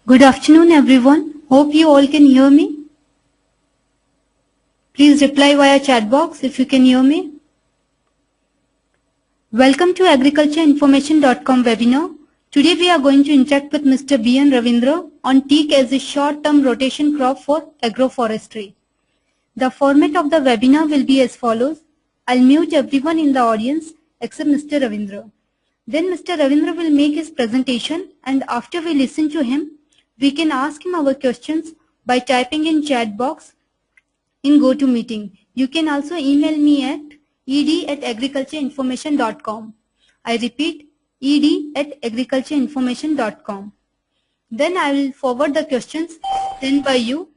Good afternoon, everyone. Hope you all can hear me. Please reply via chat box if you can hear me. Welcome to agricultureinformation.com webinar. Today we are going to interact with Mr. N Ravindra on teak as a short-term rotation crop for agroforestry. The format of the webinar will be as follows. I'll mute everyone in the audience except Mr. Ravindra. Then Mr. Ravindra will make his presentation, and after we listen to him, we can ask him our questions by typing in chat box in GoToMeeting. You can also email me at ed@agricultureinformation.com. I repeat, ed@agricultureinformation.com. Then I will forward the questions sent by you,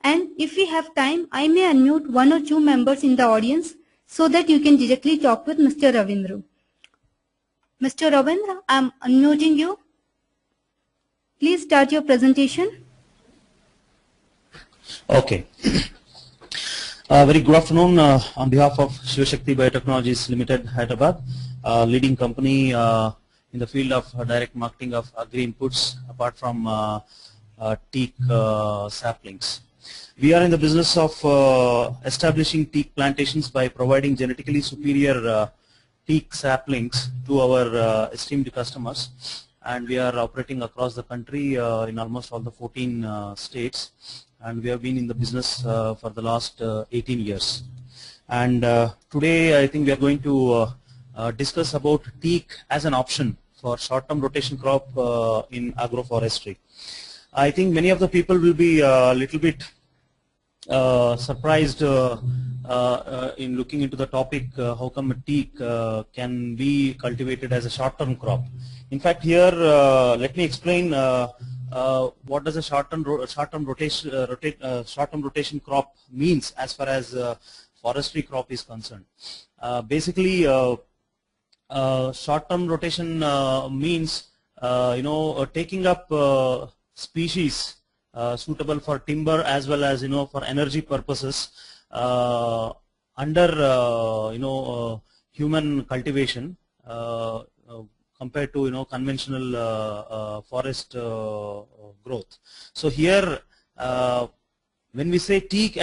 and if we have time, I may unmute one or two members in the audience so that you can directly talk with Mr. Ravindra. Mr. Ravindra, I am unmuting you. Please start your presentation. Okay. Very good afternoon on behalf of Sivashakthi Biotechnologies Limited, Hyderabad, leading company in the field of direct marketing of agri inputs apart from teak saplings. We are in the business of establishing teak plantations by providing genetically superior teak saplings to our esteemed customers, and we are operating across the country in almost all the 14 states, and we have been in the business for the last 18 years. And today I think we are going to discuss about teak as an option for short-term rotation crop in agroforestry. I think many of the people will be a little bit surprised in looking into the topic, how come a teak can be cultivated as a short-term crop. In fact, here let me explain what does a short-term rotation crop means as far as forestry crop is concerned. Basically, short-term rotation means taking up species suitable for timber as well as for energy purposes under human cultivation compared to conventional forest growth. So here when we say teak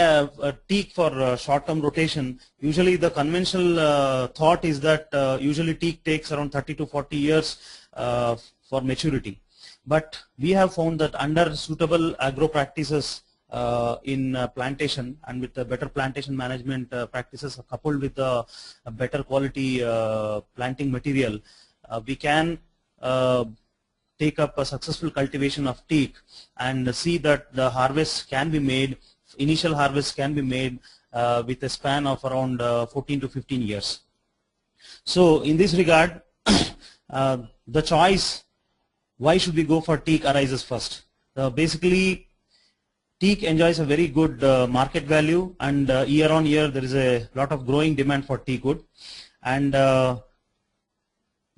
for short-term rotation, usually the conventional thought is that usually teak takes around 30 to 40 years for maturity. But we have found that under suitable agro practices in plantation, and with the better plantation management practices coupled with a better quality planting material, we can take up a successful cultivation of teak and see that the harvest can be made, initial harvest can be made with a span of around 14 to 15 years. So in this regard, the choice, why should we go for teak, arises first. Basically, teak enjoys a very good market value, and year on year there is a lot of growing demand for teak wood. And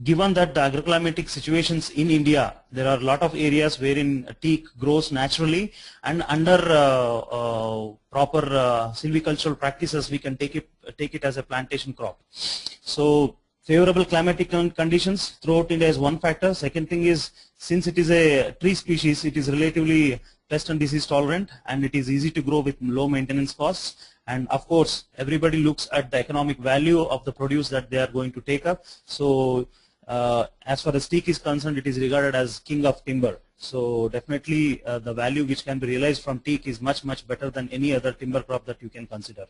given that the agroclimatic situations in India, there are a lot of areas wherein teak grows naturally, and under proper silvicultural practices we can take it as a plantation crop. So favorable climatic conditions throughout India is one factor. Second thing is, since it is a tree species, it is relatively pest and disease tolerant, and it is easy to grow with low maintenance costs. And of course, everybody looks at the economic value of the produce that they are going to take up. So as far as teak is concerned, it is regarded as king of timber. So definitely the value which can be realized from teak is much better than any other timber crop that you can consider.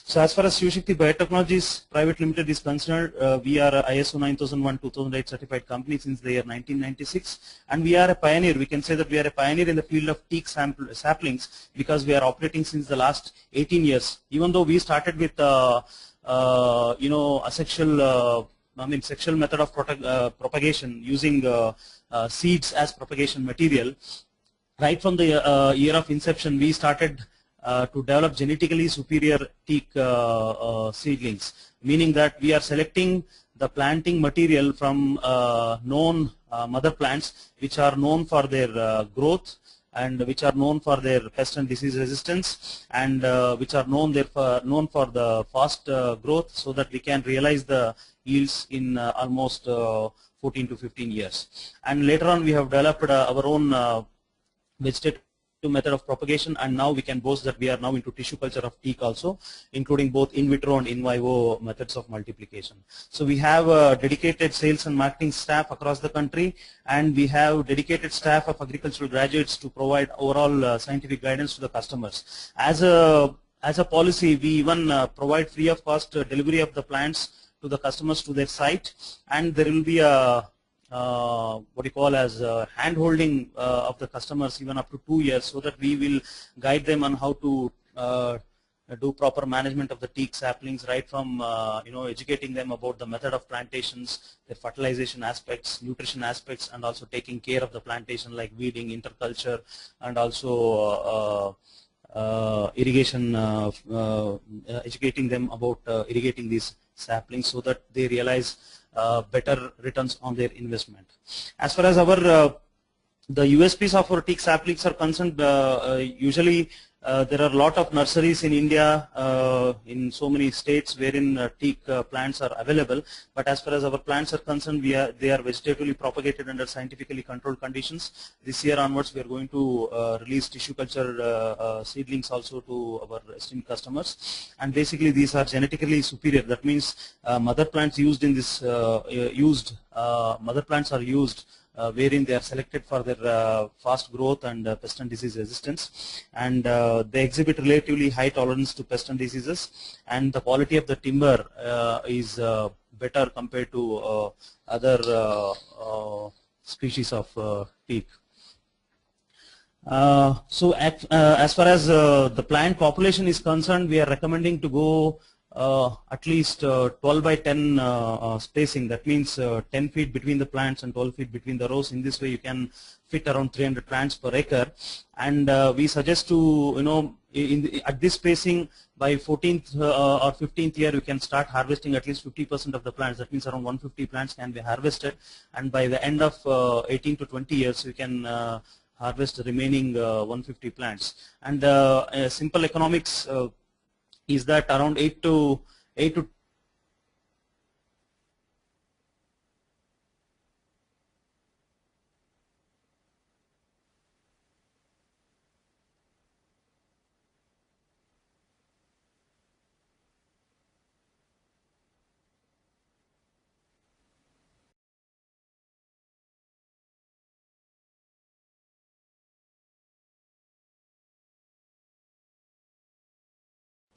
So as far as Sivashakthi Biotechnologies Private Limited is concerned, we are a ISO 9001-2008 certified company since the year 1996, and we are a pioneer. We can say that we are a pioneer in the field of teak saplings because we are operating since the last 18 years. Even though we started with a sexual method of propagation using seeds as propagation material, right from the year of inception we started to develop genetically superior teak seedlings, meaning that we are selecting the planting material from known mother plants which are known for their growth and which are known for their pest and disease resistance, and which are known for the fast growth, so that we can realize the yields in almost 14 to 15 years. And later on we have developed our own vegetative method of propagation, and now we can boast that we are now into tissue culture of teak also, including both in vitro and in vivo methods of multiplication. So we have dedicated sales and marketing staff across the country, and we have dedicated staff of agricultural graduates to provide overall scientific guidance to the customers. As a policy, we even provide free of cost delivery of the plants to the customers to their site, and there will be a what you call as hand-holding of the customers even up to 2 years, so that we will guide them on how to do proper management of the teak saplings, right from educating them about the method of plantations, their fertilization aspects, nutrition aspects, and also taking care of the plantation like weeding, interculture, and also irrigation, educating them about irrigating these saplings so that they realize better returns on their investment. As far as our the USPs of our teak saplings are concerned, usually there are a lot of nurseries in India, in so many states wherein teak plants are available. But as far as our plants are concerned, they are vegetatively propagated under scientifically controlled conditions. This year onwards, we are going to release tissue culture seedlings also to our esteemed customers. And basically, these are genetically superior. That means mother plants used in this mother plants are used wherein they are selected for their fast growth and pest and disease resistance, and they exhibit relatively high tolerance to pest and diseases, and the quality of the timber is better compared to other species of teak. So as far as the plant population is concerned, we are recommending to go at least 12 by 10 spacing. That means 10 feet between the plants and 12 feet between the rows. In this way, you can fit around 300 plants per acre. And we suggest to, at this spacing, by 14th or 15th year, you can start harvesting at least 50% of the plants. That means around 150 plants can be harvested. And by the end of 18 to 20 years, you can harvest the remaining 150 plants. And simple economics is that around 8 to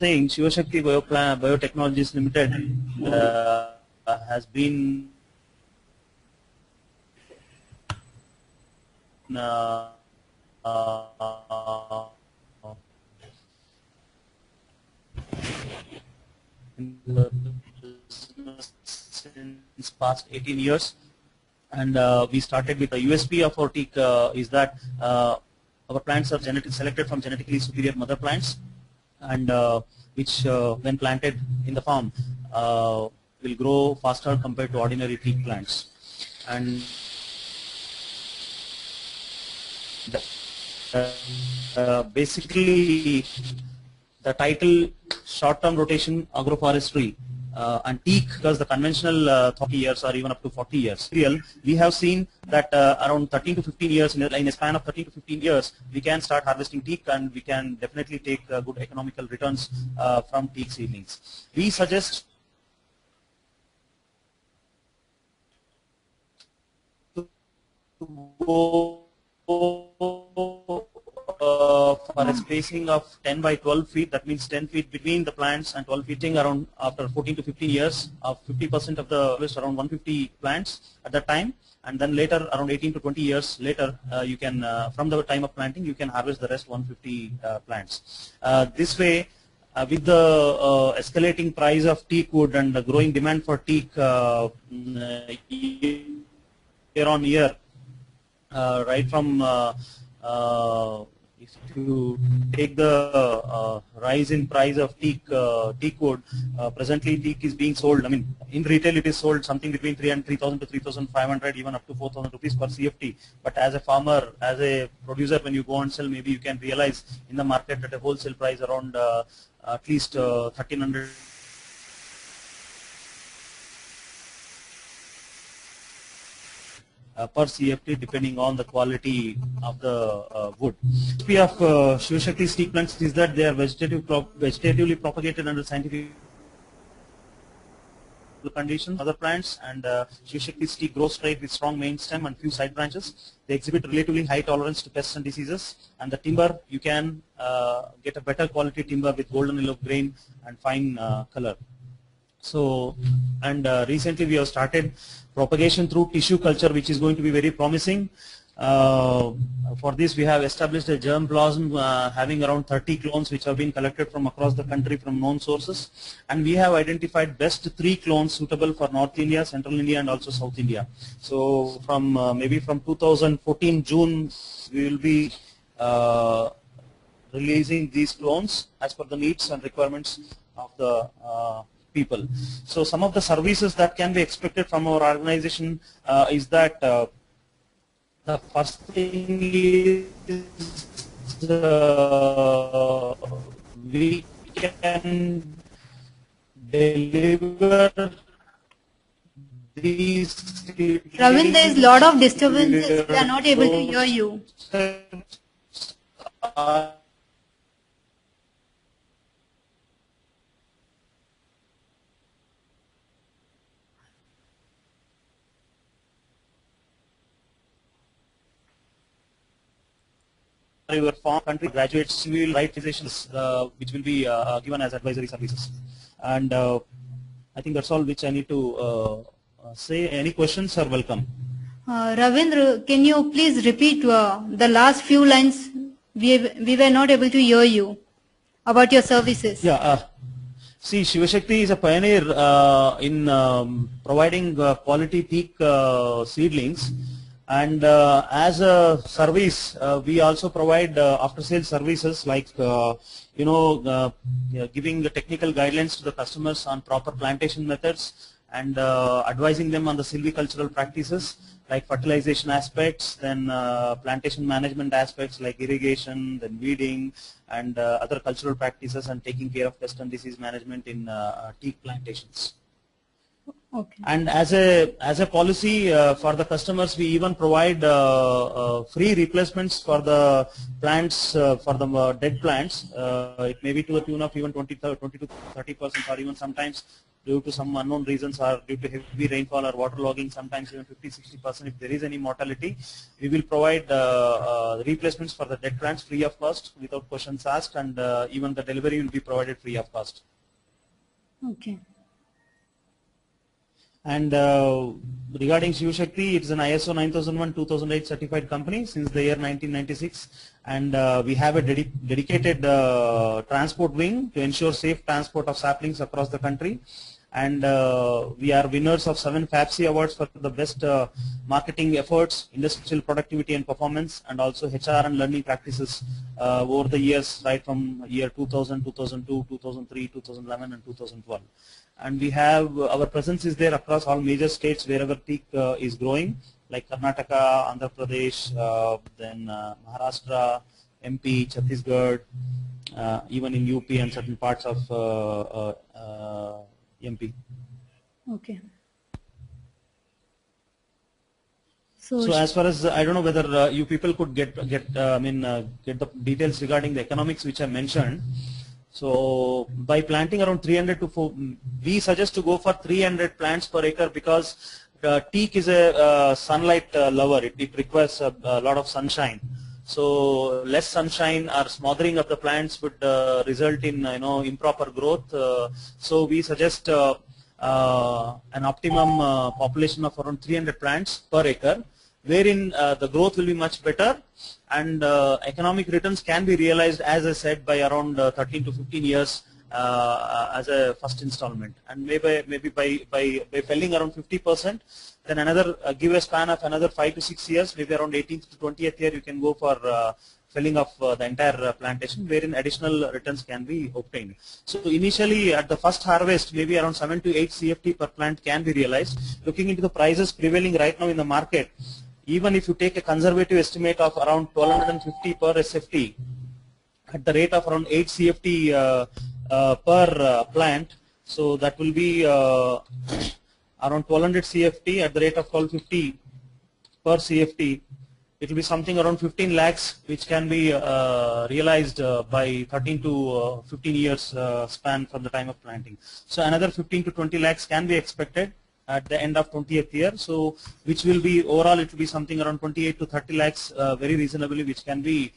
saying Sivashakthi Biotechnologies Limited has been in the business since past 18 years, and we started with the USP of our teak is that our plants are selected from genetically superior mother plants, and which when planted in the farm will grow faster compared to ordinary teak plants. And basically the title short-term rotation agroforestry and teak, because the conventional 30 years or even up to 40 years. We have seen that around 13 to 15 years, in a span of 13 to 15 years, we can start harvesting teak, and we can definitely take good economical returns from teak seedlings. We suggest to go for a spacing of 10 by 12 feet. That means 10 feet between the plants and 12 feet around after 14 to 15 years of 50% of the harvest, around 150 plants at that time, and then later around 18 to 20 years later you can from the time of planting you can harvest the rest 150 plants. This way, with the escalating price of teak wood and the growing demand for teak year on year, right from if you take the rise in price of teak wood, presently teak is being sold, I mean in retail it is sold something between 3,000 to 3,500, even up to 4,000 rupees per CFT. But as a farmer, as a producer, when you go and sell, maybe you can realize in the market at a wholesale price around at least 1,300. per CFT depending on the quality of the wood. The of Sivashakthi teak plants is that they are vegetatively propagated under scientific conditions. Other plants, and Sivashakthi teak grows straight with strong main stem and few side branches. They exhibit relatively high tolerance to pests and diseases, and the timber, you can get a better quality timber with golden yellow grain and fine color. So, and recently we have started propagation through tissue culture, which is going to be very promising. For this, we have established a germ blossom having around 30 clones which have been collected from across the country from known sources, and we have identified best 3 clones suitable for North India, Central India, and also South India. So from maybe from 2014 June, we will be releasing these clones as per the needs and requirements of the people. So some of the services that can be expected from our organization is that the first thing is we can deliver these. Ravindra, there is a lot of disturbances. We are not able to hear you. Your farm country graduates will write physicians which will be given as advisory services, and I think that's all which I need to say. Any questions are welcome. Ravindra, can you please repeat the last few lines? We were not able to hear you about your services. Yeah. See, Sivashakthi is a pioneer in providing quality teak seedlings. And as a service, we also provide after-sales services like, giving the technical guidelines to the customers on proper plantation methods, and advising them on the silvicultural practices like fertilization aspects, then plantation management aspects like irrigation, then weeding, and other cultural practices, and taking care of pest and disease management in teak plantations. Okay. And as a policy for the customers, we even provide free replacements for the plants, for the dead plants. It may be to the tune of even 20 to 30%, or even sometimes due to some unknown reasons, or due to heavy rainfall or waterlogging, sometimes even 50-60%. If there is any mortality, we will provide replacements for the dead plants free of cost, without questions asked, and even the delivery will be provided free of cost. Okay. And regarding Sivashakthi, it is an ISO 9001-2008 certified company since the year 1996, and we have a dedicated transport wing to ensure safe transport of saplings across the country. And we are winners of 7 FAPSI awards for the best marketing efforts, industrial productivity and performance, and also HR and learning practices over the years, right from year 2000, 2002, 2003, 2011, and 2012. And we have our presence is there across all major states wherever teak is growing, like Karnataka, Andhra Pradesh, then Maharashtra, MP, Chhattisgarh, even in UP and certain parts of MP. Okay. So as far as I don't know whether you people could get the details regarding the economics which I mentioned. So by planting around 300 to 400, we suggest to go for 300 plants per acre, because teak is a sunlight lover. It requires a lot of sunshine. So less sunshine or smothering of the plants would result in improper growth. So we suggest an optimum population of around 300 plants per acre, wherein the growth will be much better, and economic returns can be realized, as I said, by around 13 to 15 years as a first installment. And maybe by felling around 50%, then another give a span of another 5 to 6 years, maybe around 18th to 20th year, you can go for felling of the entire plantation, wherein additional returns can be obtained. So initially at the first harvest, maybe around 7 to 8 CFT per plant can be realized. Looking into the prices prevailing right now in the market, even if you take a conservative estimate of around 1250 per SFT at the rate of around 8 CFT per plant, so that will be around 1200 CFT at the rate of 1250 per CFT, it will be something around 15 lakhs, which can be realized by 13 to 15 years span from the time of planting. So another 15 to 20 lakhs can be expected at the end of 20th year. So which will be overall, it will be something around 28 to 30 lakhs very reasonably, which can be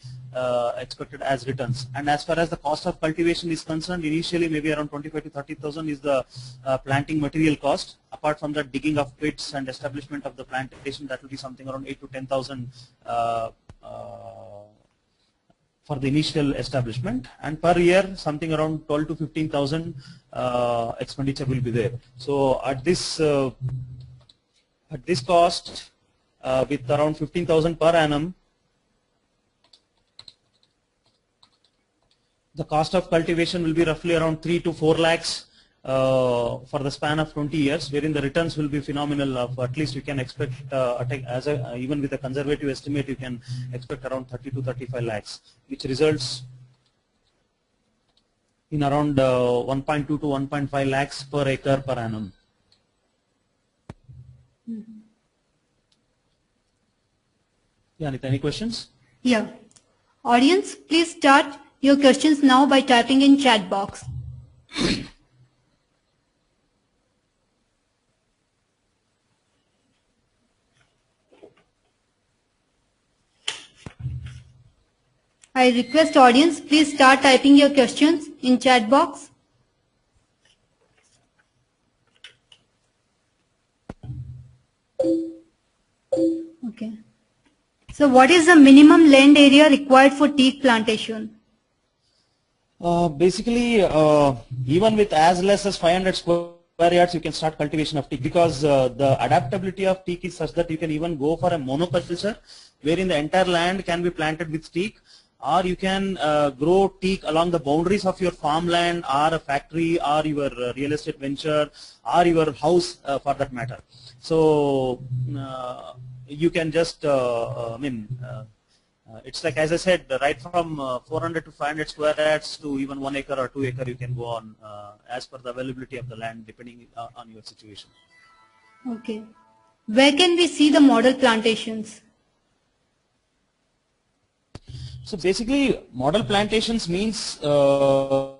expected as returns. And as far as the cost of cultivation is concerned, initially maybe around 25 to 30,000 is the planting material cost. Apart from that, digging of pits and establishment of the plantation, that will be something around 8 to 10,000 for the initial establishment, and per year something around 12 to 15,000 expenditure will be there. So at this cost, with around 15,000 per annum, the cost of cultivation will be roughly around 3 to 4 lakhs for the span of 20 years, wherein the returns will be phenomenal. Of at least you can expect, even with a conservative estimate, you can expect around 30 to 35 lakhs, which results in around 1.2 to 1.5 lakhs per acre per annum. Yeah, Anita, any questions? Yeah. Audience, please start your questions now by typing in chat box. I request audience, please start typing your questions in chat box. Okay. So what is the minimum land area required for teak plantation? Basically, even with as less as 500 square yards, you can start cultivation of teak, because the adaptability of teak is such that you can even go for a monoculture, wherein the entire land can be planted with teak, or you can grow teak along the boundaries of your farmland or a factory or your real estate venture or your house for that matter. So you can just, it's like, as I said, right from 400 to 500 square yards to even 1 acre or 2 acre, you can go on as per the availability of the land, depending on your situation. Okay. Where can we see the model plantations? So basically, model plantations means to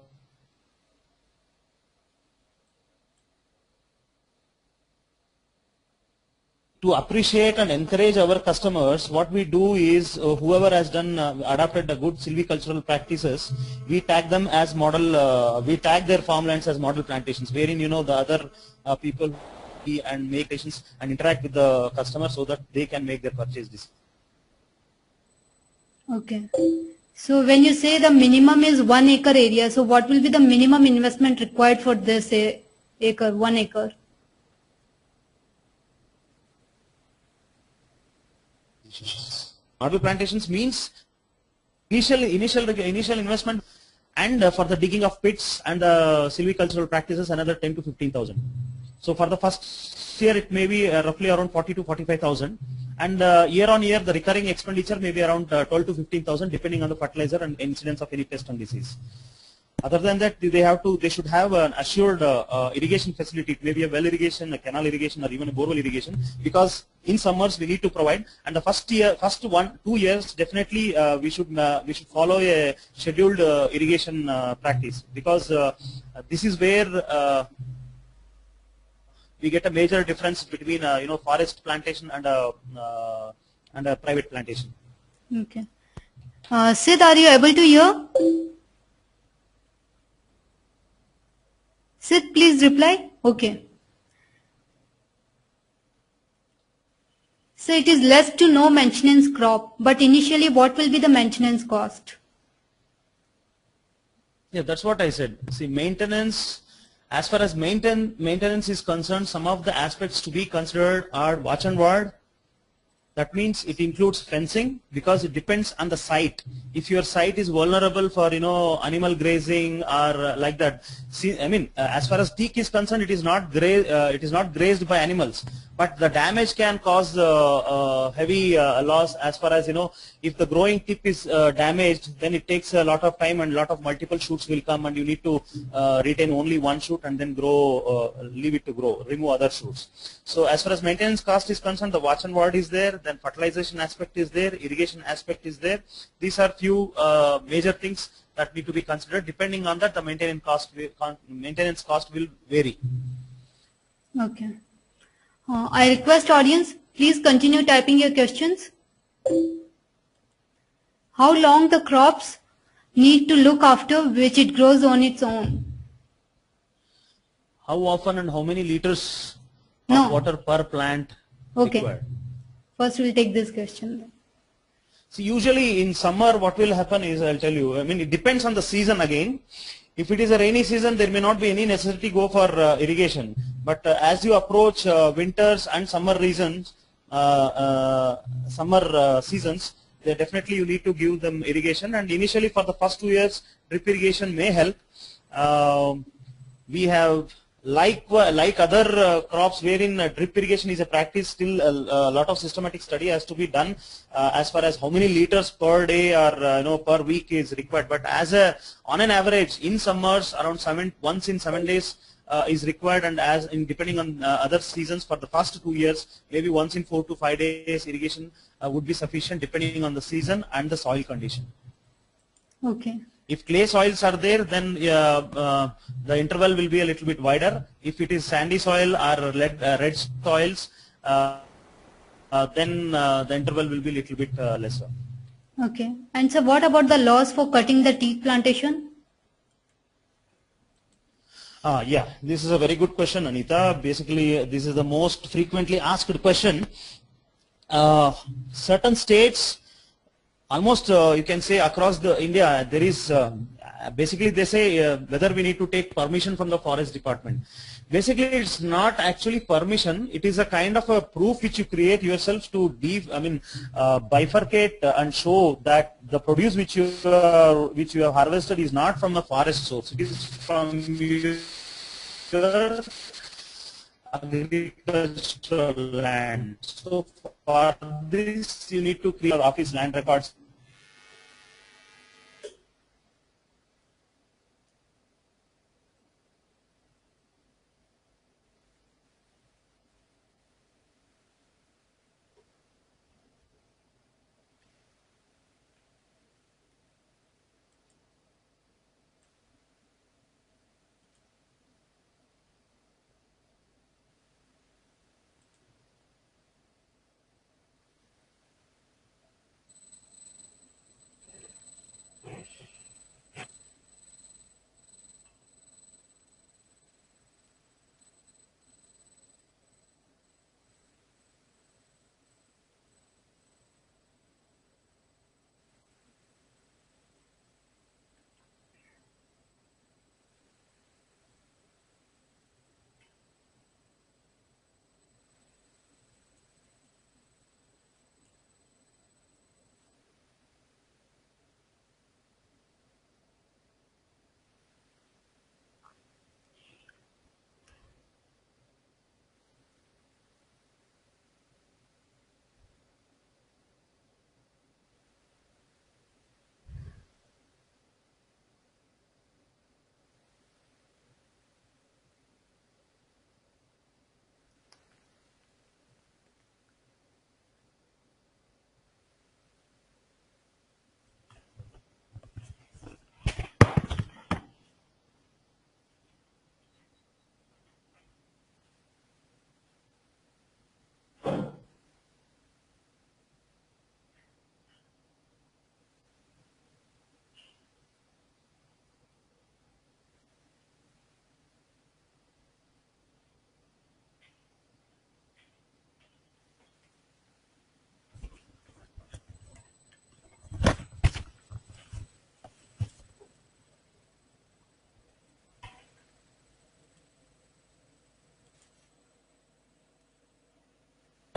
appreciate and encourage our customers. What we do is, whoever has done adopted the good silvicultural practices, we tag them as model. We tag their farmlands as model plantations, wherein the other people and make plantations and interact with the customer so that they can make their purchase decision. Okay. So when you say the minimum is 1 acre area, so what will be the minimum investment required for this acre, 1 acre? Model plantations means initial investment, and for the digging of pits and silvicultural practices another 10 to 15,000. So for the first year it may be roughly around 40 to 45,000, and year on year the recurring expenditure may be around 12 to 15,000, depending on the fertilizer and incidence of any pest and disease. Other than that, they should have an assured irrigation facility. It may be a well irrigation, a canal irrigation, or even a borewell irrigation, because in summers we need to provide. And the first 2 years, definitely we should follow a scheduled irrigation practice, because this is where we get a major difference between forest plantation and a private plantation. Okay. Sid, are you able to hear? Sid, please reply. Okay. So it is less to no maintenance crop, but initially what will be the maintenance cost? Yeah, that's what I said. See, maintenance, as far as maintenance is concerned, some of the aspects to be considered are watch and ward. That means it includes fencing, because it depends on the site. If your site is vulnerable for animal grazing or like that. See, as far as teak is concerned, it is not grazed by animals. but the damage can cause heavy loss as far as, if the growing tip is damaged, then it takes a lot of time and lot of multiple shoots will come, and you need to retain only one shoot and then grow, leave it to grow, remove other shoots. So as far as maintenance cost is concerned, the watch and ward is there, then fertilization aspect is there, irrigation aspect is there. These are few major things that need to be considered. Depending on that, the maintenance cost will vary. Okay. I request audience, please continue typing your questions. How long the crops need to look after which it grows on its own? How often and how many liters of water per plant required? First we'll take this question. See, usually in summer what will happen is, I'll tell you, it depends on the season again. If it is a rainy season, there may not be any necessity go for irrigation. But as you approach winters and summer seasons, then definitely you need to give them irrigation. And initially for the first 2 years, drip irrigation may help. We have like other crops wherein drip irrigation is a practice, still a lot of systematic study has to be done as far as how many liters per day or per week is required. But on an average in summers around once in 7 days is required, and depending on other seasons for the first 2 years, maybe once in 4 to 5 days irrigation would be sufficient depending on the season and the soil condition. Okay. If clay soils are there, then the interval will be a little bit wider. If it is sandy soil or red soils, then the interval will be a little bit lesser. Okay. And so what about the laws for cutting the teak plantation? Yeah, this is a very good question, Anita. Basically, this is the most frequently asked question. Certain states, almost you can say across the India, there is basically they say whether we need to take permission from the forest department. Basically, it's not actually permission. It is a kind of a proof which you create yourself to bifurcate and show that the produce which you have harvested is not from a forest source. It is from your agricultural land. So for this, you need to create your office land records.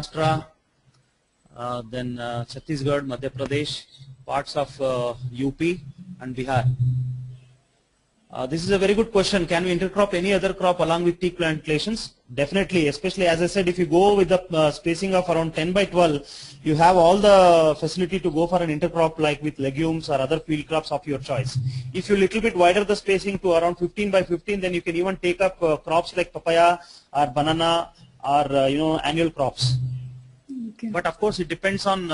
Maharashtra, then Chhattisgarh, Madhya Pradesh, parts of UP and Bihar. This is a very good question. Can we intercrop any other crop along with teak plantations? Definitely, especially as I said, if you go with the spacing of around 10 by 12, you have all the facility to go for an intercrop like with legumes or other field crops of your choice. If you little bit wider the spacing to around 15 by 15, then you can even take up crops like papaya or banana or annual crops. Okay. But of course, it depends on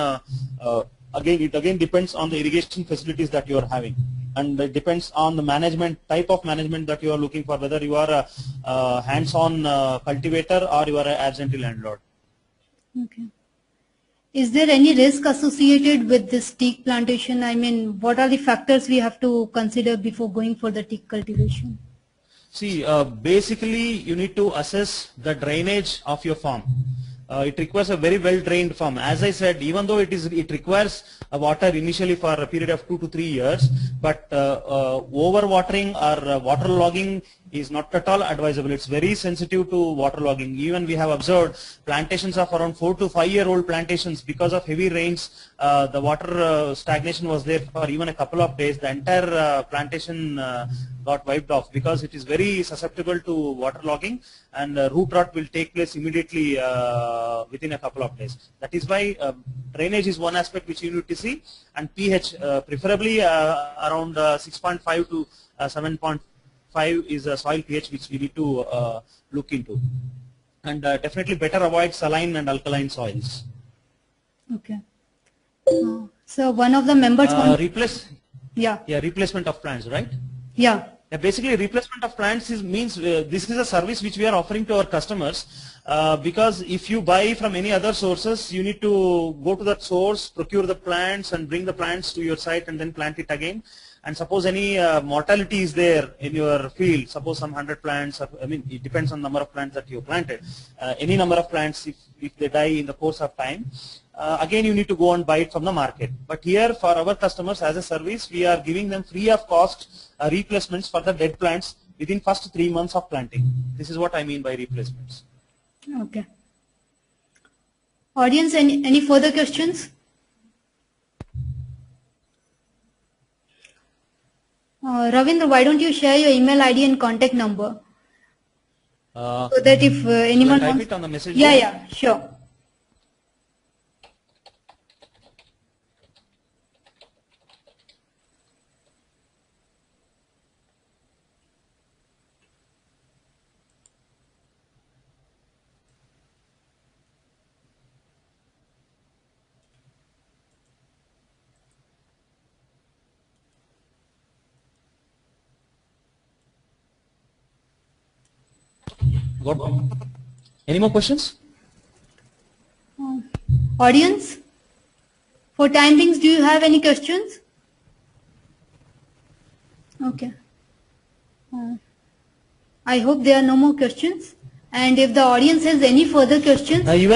again depends on the irrigation facilities that you are having, and it depends on the type of management that you are looking for, whether you are a hands-on cultivator or you are an absentee landlord. Okay. Is there any risk associated with this teak plantation? I mean, what are the factors we have to consider before going for the teak cultivation? See, basically you need to assess the drainage of your farm. It requires a very well drained farm. As I said, even though it requires water initially for a period of 2 to 3 years, but overwatering or waterlogging is not at all advisable. It's very sensitive to waterlogging. Even we have observed plantations of around 4 to 5 year old plantations, because of heavy rains, the water stagnation was there for even a couple of days. The entire plantation got wiped off because it is very susceptible to waterlogging, and root rot will take place immediately within a couple of days. That is why drainage is one aspect which you need to see, and pH preferably around 6.5 to 7.5 is a soil pH which we need to look into, and definitely better avoid saline and alkaline soils. Okay. So one of the members replacement of plants, right? Yeah. Basically, replacement of plants means this is a service which we are offering to our customers, because if you buy from any other sources, you need to go to that source, procure the plants and bring the plants to your site and then plant it again. And suppose any mortality is there in your field, suppose some 100 plants, I mean it depends on the number of plants that you planted, any number of plants, if they die in the course of time, again you need to go and buy it from the market. But here for our customers as a service, we are giving them free of cost replacements for the dead plants within first 3 months of planting. This is what I mean by replacements. Okay. Audience, any further questions? Ravindra, why don't you share your email ID and contact number, so that if anyone type wants... it on the message Yeah, board? yeah, sure. Got any more questions? Audience, for time beings, do you have any questions? Okay. I hope there are no more questions. And if the audience has any further questions, You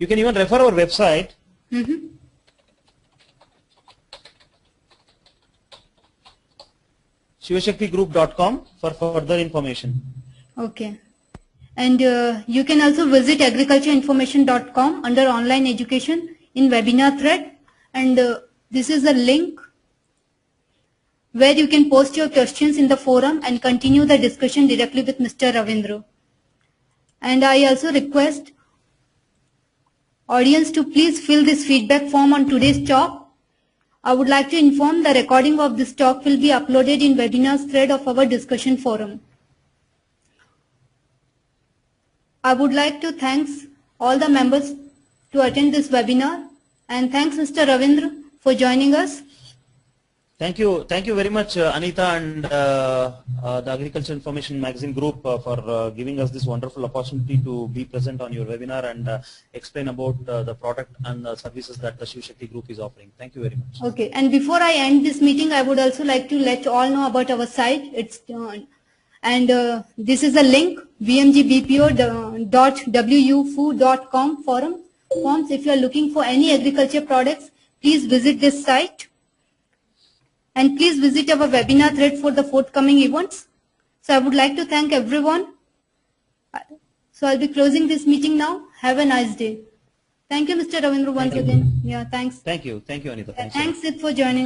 can even refer our website. Sivashakthigroup.com for further information. okay. And you can also visit agricultureinformation.com under online education in webinar thread, and this is a link where you can post your questions in the forum and continue the discussion directly with Mr. Ravindra. And I also request audience to please fill this feedback form on today's talk. I would like to inform the recording of this talk will be uploaded in webinars thread of our discussion forum. I would like to thank all the members to attend this webinar, and thanks Mr. Ravindra for joining us. Thank you very much, Anita and the Agriculture Information Magazine Group for giving us this wonderful opportunity to be present on your webinar and explain about the product and the services that the Sivashakthi Group is offering. Thank you very much. Okay, and before I end this meeting, I would also like to let all know about our site. It's this is a link, vmgbpo.wufu.com forums. If you are looking for any agriculture products, please visit this site. And please visit our webinar thread for the forthcoming events. So I would like to thank everyone. So I'll be closing this meeting now. Have a nice day. Thank you, Mr. Ravindra, once again. Yeah, thanks. Thank you, Anita. Thanks, Sid, for joining.